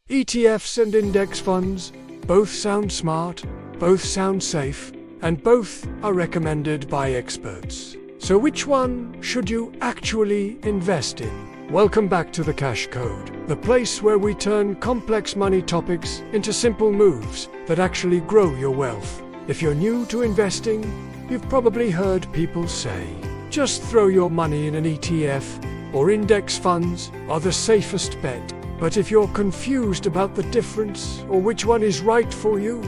ETFs and index funds, both sound smart, both sound safe, and both are recommended by experts. So which one should you actually invest in? Welcome back to the Cash Code, the place where we turn complex money topics into simple moves that actually grow your wealth. If you're new to investing, you've probably heard people say, just throw your money in an ETF or index funds are the safest bet. But if you're confused about the difference or which one is right for you,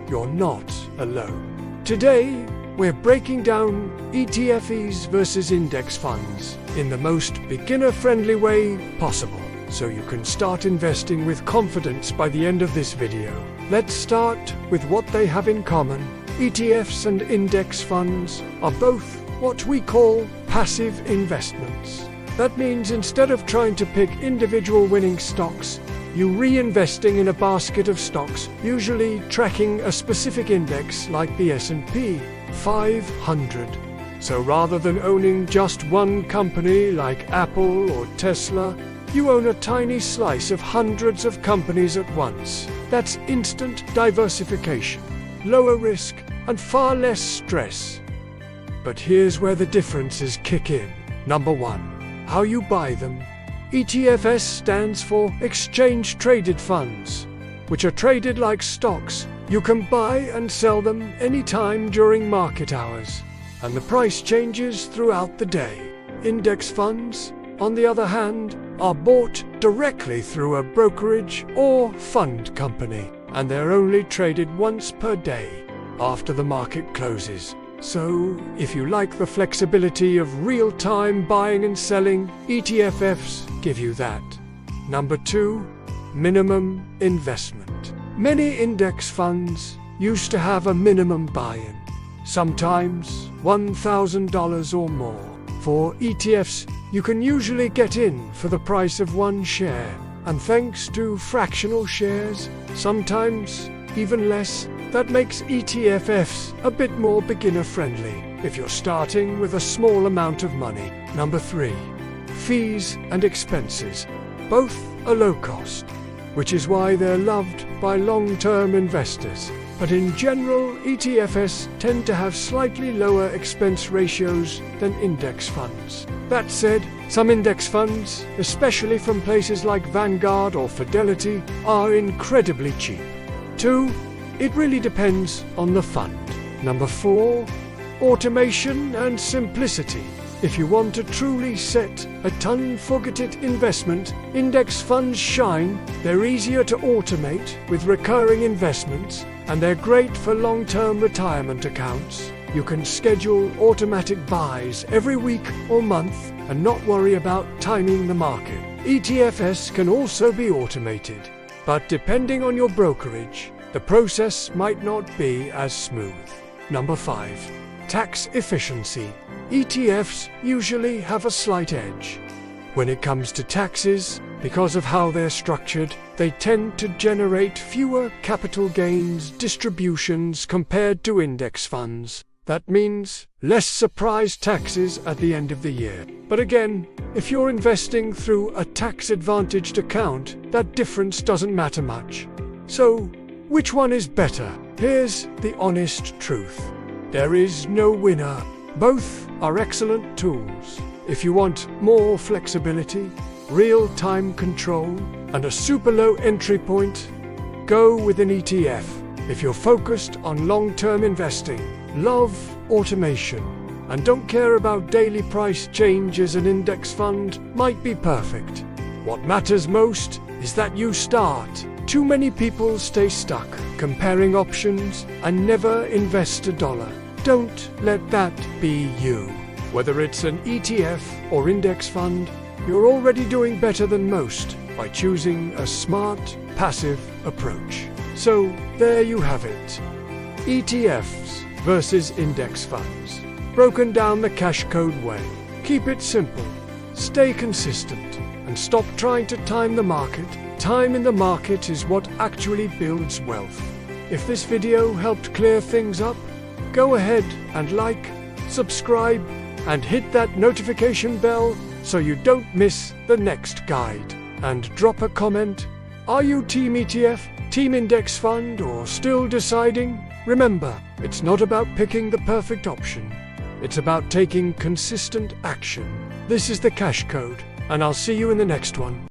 you're not alone. Today, we're breaking down ETFs versus index funds in the most beginner-friendly way possible, so you can start investing with confidence by the end of this video. Let's start with what they have in common. ETFs and index funds are both what we call passive investments. That means instead of trying to pick individual winning stocks, you're reinvesting in a basket of stocks, usually tracking a specific index like the S&P 500. So rather than owning just one company like Apple or Tesla, you own a tiny slice of hundreds of companies at once. That's instant diversification, lower risk, and far less stress. But here's where the differences kick in. Number 1. How you buy them. ETFs stands for Exchange Traded Funds, which are traded like stocks. You can buy and sell them anytime during market hours, and the price changes throughout the day. Index funds, on the other hand, are bought directly through a brokerage or fund company, and they're only traded once per day after the market closes. So, if you like the flexibility of real-time buying and selling, ETFs give you that. Number 2. Minimum investment. Many index funds used to have a minimum buy-in, sometimes $1,000 or more. For ETFs, you can usually get in for the price of one share, and thanks to fractional shares, sometimes even less. That makes ETFs a bit more beginner-friendly if you're starting with a small amount of money. Number 3. Fees and expenses. Both are low cost, which is why they're loved by long-term investors. But in general, ETFs tend to have slightly lower expense ratios than index funds. That said, some index funds, especially from places like Vanguard or Fidelity, are incredibly cheap. 2. It really depends on the fund. Number 4. Automation and simplicity. If you want to truly set a ton-forget-it investment, index funds shine. They're easier to automate with recurring investments, and they're great for long-term retirement accounts. You can schedule automatic buys every week or month and not worry about timing the market. ETFs can also be automated, but depending on your brokerage, the process might not be as smooth. Number 5. Tax efficiency. ETFs usually have a slight edge when it comes to taxes. Because of how they're structured, they tend to generate fewer capital gains distributions compared to index funds. That means less surprise taxes at the end of the year. But again, if you're investing through a tax-advantaged account, that difference doesn't matter much. So, which one is better? Here's the honest truth. There is no winner. Both are excellent tools. If you want more flexibility, real-time control, and a super low entry point, go with an ETF. If you're focused on long-term investing, love automation, and don't care about daily price changes, an index fund might be perfect. What matters most is that you start. Too many people stay stuck comparing options and never invest $1. Don't let that be you. Whether it's an ETF or index fund, you're already doing better than most by choosing a smart, passive approach. So there you have it. ETFs versus index funds. Broken down the Cash Code way. Keep it simple, stay consistent, and stop trying to time the market. Time in the market is what actually builds wealth. If this video helped clear things up, go ahead and like, subscribe, and hit that notification bell so you don't miss the next guide. And drop a comment Are you Team ETF, Team Index Fund, or still deciding? Remember, it's not about picking the perfect option. It's about taking consistent action. This is the Cash Code, and I'll see you in the next one.